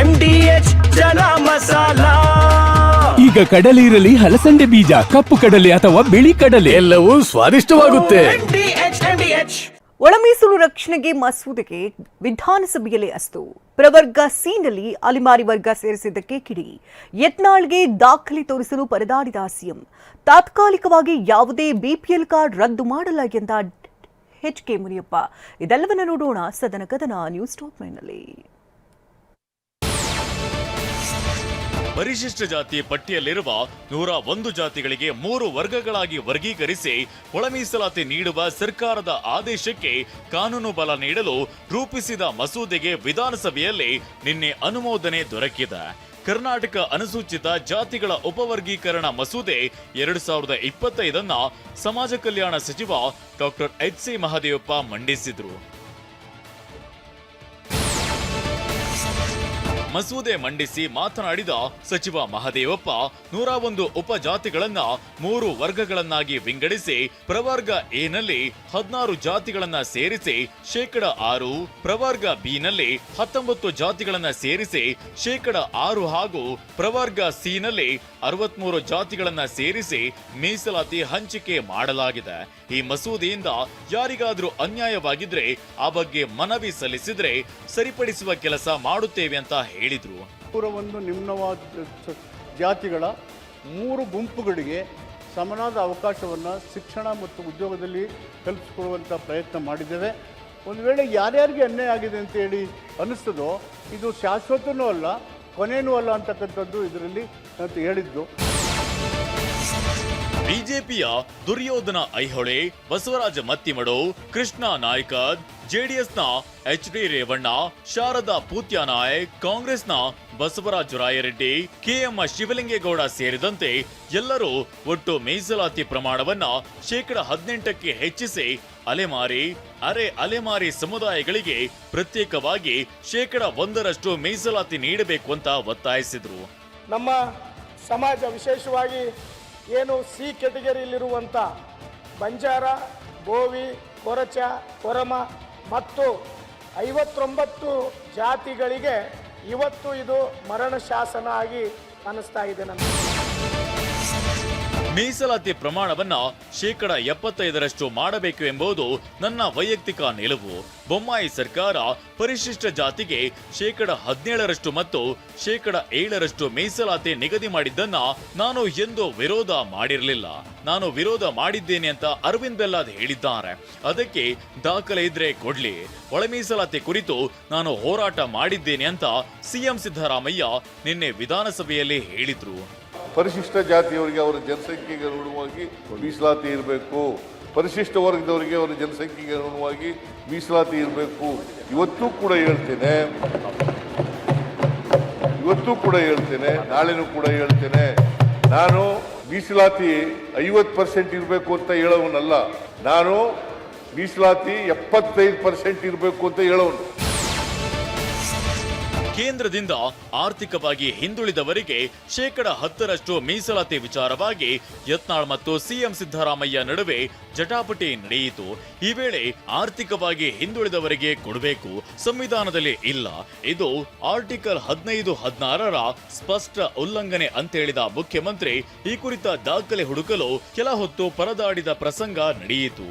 MDH ಚನ masala. ಈಗ ಕಡಲೆ ಇರಲಿ, ಹಲಸಂಡೆ ಬೀಜ, ಕಪ್ಪು ಕಡಲೆ ಅಥವಾ ಬಿಳಿ ಕಡಲೆ, ಎಲ್ಲವೂ ಸ್ವಾದಿಷ್ಟವಾಗುತ್ತೆ. MDH. ಒಳ ಮೀಸಲು ರಕ್ಷಣೆಗೆ ಮಸೂದೆಗೆ ವಿಧಾನಸಭೆಯಲ್ಲಿ ಅಸ್ತು. ಪ್ರವರ್ಗ ಸಿನಲ್ಲಿ ಅಲೆಮಾರಿ ವರ್ಗ ಸೇರಿಸಿದ್ದಕ್ಕೆ ಕಿಡಿ. ಯತ್ನಾಳ್ಗೆ ದಾಖಲೆ ತೋರಿಸಲು ಪರದಾಡಿದ ಸಿಎಂ. ತಾತ್ಕಾಲಿಕವಾಗಿ ಯಾವುದೇ ಬಿಪಿಎಲ್ ಕಾರ್ಡ್ ರದ್ದು ಮಾಡಲ್ಲ ಎಂದ HK ಮುನಿಯಪ್ಪ. ಇದೆಲ್ಲವನ್ನ ನೋಡೋಣ ಸದನ ಕದನ ನ್ಯೂಸ್ ಟಾಪ್ ನಲ್ಲಿ. ಪರಿಶಿಷ್ಟ ಜಾತಿ ಪಟ್ಟಿಯಲ್ಲಿರುವ 101 ಜಾತಿಗಳಿಗೆ 3 ವರ್ಗಗಳಾಗಿ ವರ್ಗೀಕರಿಸಿ ಒಳ ಮೀಸಲಾತಿ ನೀಡುವ ಸರ್ಕಾರದ ಆದೇಶಕ್ಕೆ ಕಾನೂನು ಬಲ ನೀಡಲು ರೂಪಿಸಿದ ಮಸೂದೆಗೆ ವಿಧಾನಸಭೆಯಲ್ಲಿ ನಿನ್ನೆ ಅನುಮೋದನೆ ದೊರಕಿದೆ. ಕರ್ನಾಟಕ ಅನುಸೂಚಿತ ಜಾತಿಗಳ ಉಪವರ್ಗೀಕರಣ ಮಸೂದೆ 2025 ಸಮಾಜ ಕಲ್ಯಾಣ ಸಚಿವ ಡಾಕ್ಟರ್ HC ಮಹದೇವಪ್ಪ ಮಂಡಿಸಿದರು. ಮಸೂದೆ ಮಂಡಿಸಿ ಮಾತನಾಡಿದ ಸಚಿವ ಮಹದೇವಪ್ಪ, 101 ಉಪಜಾತಿಗಳನ್ನ 3 ವರ್ಗಗಳನ್ನಾಗಿ ವಿಂಗಡಿಸಿ ಪ್ರವರ್ಗ ಎನಲ್ಲಿ 16 ಜಾತಿಗಳನ್ನ ಸೇರಿಸಿ 6%, ಪ್ರವರ್ಗ ಬಿ ನಲ್ಲಿ 19 ಜಾತಿಗಳನ್ನ ಸೇರಿಸಿ 6% ಹಾಗೂ ಪ್ರವರ್ಗ ಸಿ ನಲ್ಲಿ 63 ಜಾತಿಗಳನ್ನ ಸೇರಿಸಿ ಮೀಸಲಾತಿ ಹಂಚಿಕೆ ಮಾಡಲಾಗಿದೆ. ಈ ಮಸೂದೆಯಿಂದ ಯಾರಿಗಾದ್ರೂ ಅನ್ಯಾಯವಾಗಿದ್ರೆ ಆ ಬಗ್ಗೆ ಮನವಿ ಸಲ್ಲಿಸಿದ್ರೆ ಸರಿಪಡಿಸುವ ಕೆಲಸ ಮಾಡುತ್ತೇವೆ ಅಂತ ಹೇಳಿದ್ರು. 101 ನಿಮ್ನವಾದ ಜಾತಿಗಳ 3 ಗುಂಪುಗಳಿಗೆ ಸಮನಾದ ಅವಕಾಶವನ್ನು ಶಿಕ್ಷಣ ಮತ್ತು ಉದ್ಯೋಗದಲ್ಲಿ ಕಲ್ಪಿಸಿಕೊಡುವಂಥ ಪ್ರಯತ್ನ ಮಾಡಿದ್ದೇವೆ. ಒಂದು ವೇಳೆ ಯಾರ್ಯಾರಿಗೆ ಅನ್ಯಾಯ ಆಗಿದೆ ಅಂತ ಹೇಳಿ ಅನ್ನಿಸ್ತದೋ ಇದು ಶಾಶ್ವತನೂ ಅಲ್ಲ, ಕೊನೆಯೂ ಅಲ್ಲ ಅಂತಕ್ಕಂಥದ್ದು ಇದರಲ್ಲಿ ಅಂತ ಹೇಳಿದ್ದು. ಬಿಜೆಪಿಯ ದುರ್ಯೋಧನ ಐಹೊಳೆ, ಬಸವರಾಜ ಮತ್ತಿಮಡು, ಕೃಷ್ಣ ನಾಯ್ಕರ್, ಜೆಡಿಎಸ್ನ HD ರೇವಣ್ಣ, ಶಾರದಾ ಪೂತ್ಯಾನಾಯಕ್, ಕಾಂಗ್ರೆಸ್ನ ಬಸವರಾಜ ರಾಯರೆಡ್ಡಿ, KM ಶಿವಲಿಂಗೇಗೌಡ ಸೇರಿದಂತೆ ಎಲ್ಲರೂ ಒಟ್ಟು ಮೀಸಲಾತಿ ಪ್ರಮಾಣವನ್ನ 18% ಹೆಚ್ಚಿಸಿ ಅಲೆಮಾರಿ, ಅರೆ ಅಲೆಮಾರಿ ಸಮುದಾಯಗಳಿಗೆ ಪ್ರತ್ಯೇಕವಾಗಿ 1% ಮೀಸಲಾತಿ ನೀಡಬೇಕು ಅಂತ ಒತ್ತಾಯಿಸಿದ್ರು. ನಮ್ಮ ಸಮಾಜ ವಿಶೇಷವಾಗಿ ಏನು ಸಿ ಕೆಟಗರಿಯಲ್ಲಿರುವಂಥ ಬಂಜಾರ, ಬೋವಿ, ಕೊರಚ, ಕೊರಮ ಮತ್ತು 59 ಜಾತಿಗಳಿಗೆ ಇವತ್ತು ಇದು ಮರಣ ಶಾಸನ ಆಗಿ ಕಾಣಿಸ್ತಾ ಇದೆ. ನಮಗೆ ಮೀಸಲಾತಿ ಪ್ರಮಾಣವನ್ನ 75% ಮಾಡಬೇಕು ಎಂಬುದು ನನ್ನ ವೈಯಕ್ತಿಕ ನಿಲುವು. ಬೊಮ್ಮಾಯಿ ಸರ್ಕಾರ ಪರಿಶಿಷ್ಟ ಜಾತಿಗೆ 17% ಮತ್ತು 7% ಮೀಸಲಾತಿ ನಿಗದಿ ಮಾಡಿದ್ದನ್ನ ನಾನು ಎಂದೂ ವಿರೋಧ ಮಾಡಿರಲಿಲ್ಲ. ನಾನು ವಿರೋಧ ಮಾಡಿದ್ದೇನೆ ಅಂತ ಅರವಿಂದ್ ಬೆಲ್ಲಾದ್ ಹೇಳಿದ್ದಾರೆ. ಅದಕ್ಕೆ ದಾಖಲೆ ಇದ್ರೆ ಕೊಡ್ಲಿ. ಒಳ ಮೀಸಲಾತಿ ಕುರಿತು ನಾನು ಹೋರಾಟ ಮಾಡಿದ್ದೇನೆ ಅಂತ ಸಿಎಂ ಸಿದ್ದರಾಮಯ್ಯ ನಿನ್ನೆ ವಿಧಾನಸಭೆಯಲ್ಲಿ ಹೇಳಿದ್ರು. ಪರಿಶಿಷ್ಟ ಜಾತಿಯವರಿಗೆ ಅವರ ಜನಸಂಖ್ಯೆಗೆ ಅನುಗುಣವಾಗಿ ಮೀಸಲಾತಿ ಇರಬೇಕು, ಪರಿಶಿಷ್ಟ ವರ್ಗದವರಿಗೆ ಅವರ ಜನಸಂಖ್ಯೆಗೆ ಅನುಗುಣವಾಗಿ ಮೀಸಲಾತಿ ಇರಬೇಕು. ಇವತ್ತೂ ಕೂಡ ಹೇಳ್ತೇನೆ, ನಾಳೆನೂ ಕೂಡ ಹೇಳ್ತೇನೆ. ನಾನು ಮೀಸಲಾತಿ 50% ಇರಬೇಕು ಅಂತ ಹೇಳೋವನಲ್ಲ, ನಾನು ಮೀಸಲಾತಿ 75% ಇರಬೇಕು ಅಂತ ಹೇಳೋನು. ಕೇಂದ್ರದಿಂದ ಆರ್ಥಿಕವಾಗಿ ಹಿಂದುಳಿದವರಿಗೆ 10% ಮೀಸಲಾತಿ ವಿಚಾರವಾಗಿ ಯತ್ನಾಳ್ ಮತ್ತು ಸಿಎಂ ಸಿದ್ದರಾಮಯ್ಯ ನಡುವೆ ಜಟಾಪಟಿ ನಡೆಯಿತು. ಈ ವೇಳೆ ಆರ್ಥಿಕವಾಗಿ ಹಿಂದುಳಿದವರಿಗೆ ಕೊಡಬೇಕು, ಸಂವಿಧಾನದಲ್ಲಿ ಇಲ್ಲ, ಇದು ಆರ್ಟಿಕಲ್ 15-16 ಸ್ಪಷ್ಟ ಉಲ್ಲಂಘನೆ ಅಂತ ಹೇಳಿದ ಮುಖ್ಯಮಂತ್ರಿ ಈ ಕುರಿತ ದಾಖಲೆ ಹುಡುಕಲು ಕೆಲ ಹೊತ್ತು ಪರದಾಡಿದ ಪ್ರಸಂಗ ನಡೆಯಿತು.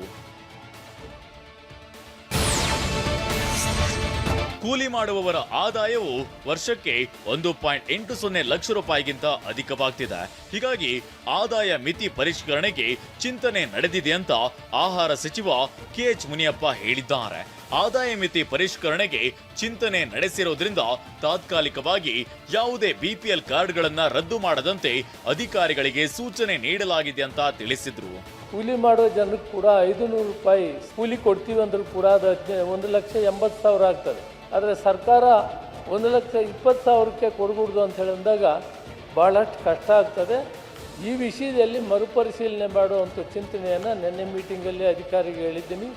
ಕೂಲಿ ಮಾಡುವವರ ಆದಾಯವು ವರ್ಷಕ್ಕೆ 1.80 ಲಕ್ಷ ರೂಪಾಯಿಗಿಂತ ಅಧಿಕವಾಗ್ತಿದೆ. ಹೀಗಾಗಿ ಆದಾಯ ಮಿತಿ ಪರಿಷ್ಕರಣೆಗೆ ಚಿಂತನೆ ನಡೆದಿದೆ ಅಂತ ಆಹಾರ ಸಚಿವ KH ಮುನಿಯಪ್ಪ ಹೇಳಿದ್ದಾರೆ. ಆದಾಯ ಮಿತಿ ಪರಿಷ್ಕರಣೆಗೆ ಚಿಂತನೆ ನಡೆಸಿರೋದ್ರಿಂದ ತಾತ್ಕಾಲಿಕವಾಗಿ ಯಾವುದೇ BPL ಕಾರ್ಡ್ಗಳನ್ನ ರದ್ದು ಮಾಡದಂತೆ ಅಧಿಕಾರಿಗಳಿಗೆ ಸೂಚನೆ ನೀಡಲಾಗಿದೆ ಅಂತ ತಿಳಿಸಿದ್ರು. ಕೂಲಿ ಮಾಡೋ ಜನರಿಗೆ ಕೂಡ 500 ರೂಪಾಯಿ ಕೂಲಿ ಕೊಡ್ತೀವಿ ಅಂದ್ರೂ ಕೂಡ ಅದು 1,80,000 ಆಗ್ತದೆ. ಆದರೆ ಸರ್ಕಾರ 1,20,000ಕ್ಕೆ ಕೊಡಬಹುದು ಅಂತ ಹೇಳಿದಾಗ ಭಾಳಷ್ಟು ಕಷ್ಟ ಆಗ್ತದೆ. ಈ ವಿಷಯದಲ್ಲಿ ಮರುಪರಿಶೀಲನೆ ಮಾಡುವಂಥ ಚಿಂತನೆಯನ್ನು ನಿನ್ನೆ ಮೀಟಿಂಗಲ್ಲಿ ಅಧಿಕಾರಿಗೆ ಹೇಳಿದ್ದೀನಿ.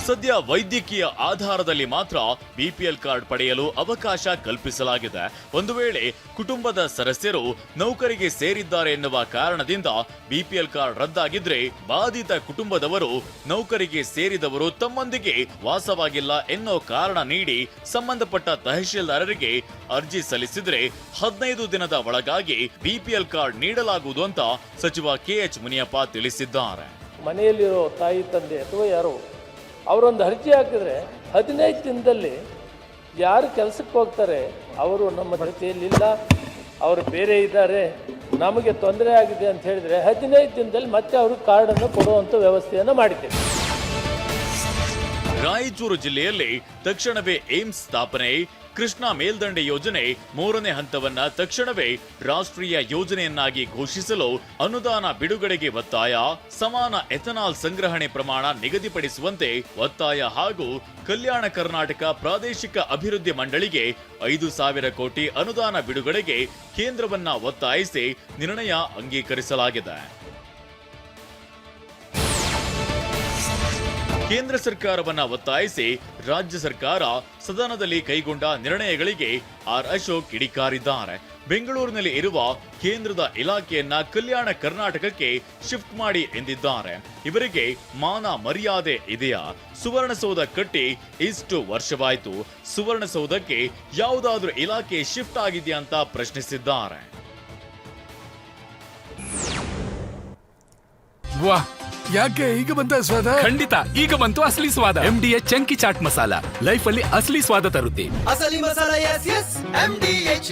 ಸದ್ಯ ವೈದ್ಯಕೀಯ ಆಧಾರದಲ್ಲಿ ಮಾತ್ರ ಬಿಪಿಎಲ್ ಕಾರ್ಡ್ ಪಡೆಯಲು ಅವಕಾಶ ಕಲ್ಪಿಸಲಾಗಿದೆ. ಒಂದು ವೇಳೆ ಕುಟುಂಬದ ಸದಸ್ಯರು ನೌಕರಿಗೆ ಸೇರಿದ್ದಾರೆ ಎನ್ನುವ ಕಾರಣದಿಂದ ಬಿಪಿಎಲ್ ಕಾರ್ಡ್ ರದ್ದಾಗಿದ್ರೆ ಬಾಧಿತ ಕುಟುಂಬದವರು ನೌಕರಿಗೆ ಸೇರಿದವರು ತಮ್ಮೊಂದಿಗೆ ವಾಸವಾಗಿಲ್ಲ ಎನ್ನೋ ಕಾರಣ ನೀಡಿ ಸಂಬಂಧಪಟ್ಟ ತಹಶೀಲ್ದಾರರಿಗೆ ಅರ್ಜಿ ಸಲ್ಲಿಸಿದ್ರೆ 15 ದಿನದ ಒಳಗಾಗಿ ಬಿಪಿಎಲ್ ಕಾರ್ಡ್ ನೀಡಲಾಗುವುದು ಅಂತ ಸಚಿವ ಕೆಎಚ್ ಮುನಿಯಪ್ಪ ತಿಳಿಸಿದ್ದಾರೆ. ಮನೆಯಲ್ಲಿರೋ ತಾಯಿ ತಂದೆ ಅಥವಾ ಯಾರೋ ಅವರೊಂದು ಅರ್ಜಿ ಹಾಕಿದ್ರೆ 15 ದಿನದಲ್ಲಿ ಯಾರು ಕೆಲಸಕ್ಕೆ ಹೋಗ್ತಾರೆ ಅವರು ನಮ್ಮ ಜೊತೆಯಲ್ಲಿಲ್ಲ, ಅವರು ಬೇರೆ ಇದ್ದಾರೆ, ನಮಗೆ ತೊಂದರೆ ಆಗಿದೆ ಅಂತ ಹೇಳಿದರೆ 15 ದಿನದಲ್ಲಿ ಮತ್ತೆ ಅವರು ಕಾರ್ಡನ್ನು ಕೊಡುವಂಥ ವ್ಯವಸ್ಥೆಯನ್ನು ಮಾಡಿದ್ದೇವೆ. ರಾಯಚೂರು ಜಿಲ್ಲೆಯಲ್ಲಿ ತಕ್ಷಣವೇ ಏಮ್ಸ್ ಸ್ಥಾಪನೆ, ಕೃಷ್ಣಾ ಮೇಲ್ದಂಡೆ ಯೋಜನೆ 3ನೇ ಹಂತವನ್ನ ತಕ್ಷಣವೇ ರಾಷ್ಟ್ರೀಯ ಯೋಜನೆಯನ್ನಾಗಿ ಘೋಷಿಸಲು ಅನುದಾನ ಬಿಡುಗಡೆಗೆ ಒತ್ತಾಯ, ಸಮಾನ ಎಥನಾಲ್ ಸಂಗ್ರಹಣೆ ಪ್ರಮಾಣ ನಿಗದಿಪಡಿಸುವಂತೆ ಒತ್ತಾಯ ಹಾಗೂ ಕಲ್ಯಾಣ ಕರ್ನಾಟಕ ಪ್ರಾದೇಶಿಕ ಅಭಿವೃದ್ಧಿ ಮಂಡಳಿಗೆ 5,000 ಕೋಟಿ ಅನುದಾನ ಬಿಡುಗಡೆಗೆ ಕೇಂದ್ರವನ್ನ ಒತ್ತಾಯಿಸಿ ನಿರ್ಣಯ ಅಂಗೀಕರಿಸಲಾಗಿದೆ. ಕೇಂದ್ರ ಸರ್ಕಾರವನ್ನ ಒತ್ತಾಯಿಸಿ ರಾಜ್ಯ ಸರ್ಕಾರ ಸದನದಲ್ಲಿ ಕೈಗೊಂಡ ನಿರ್ಣಯಗಳಿಗೆ ಆರ್ ಅಶೋಕ್ ಕಿಡಿಕಾರಿದ್ದಾರೆ. ಬೆಂಗಳೂರಿನಲ್ಲಿ ಇರುವ ಕೇಂದ್ರದ ಇಲಾಖೆಯನ್ನ ಕಲ್ಯಾಣ ಕರ್ನಾಟಕಕ್ಕೆ ಶಿಫ್ಟ್ ಮಾಡಿ ಎಂದಿದ್ದಾರೆ. ಇವರಿಗೆ ಮಾನ ಮರ್ಯಾದೆ ಇದೆಯಾ? ಸುವರ್ಣಸೌಧ ಕಟ್ಟಿ ಇಷ್ಟು ವರ್ಷವಾಯಿತು, ಸುವರ್ಣಸೌಧಕ್ಕೆ ಯಾವುದಾದ್ರೂ ಇಲಾಖೆ ಶಿಫ್ಟ್ ಆಗಿದೆಯಾ ಅಂತ ಪ್ರಶ್ನಿಸಿದ್ದಾರೆ. ವಾ, ಯಾಕೆ ಈಗ ಬಂತ ಸ್ವಾದ? ಖಂಡಿತ ಈಗ ಬಂತು ಅಸಲಿ ಸ್ವಾದ. MDH chunky chaat masala life ಅಲ್ಲಿ ಅಸಲಿ ಸ್ವಾದ ತರುತ್ತೆ. ಅಸಲಿ ಮಸಾಲ, ಎಸ್ ಎಸ್ MDH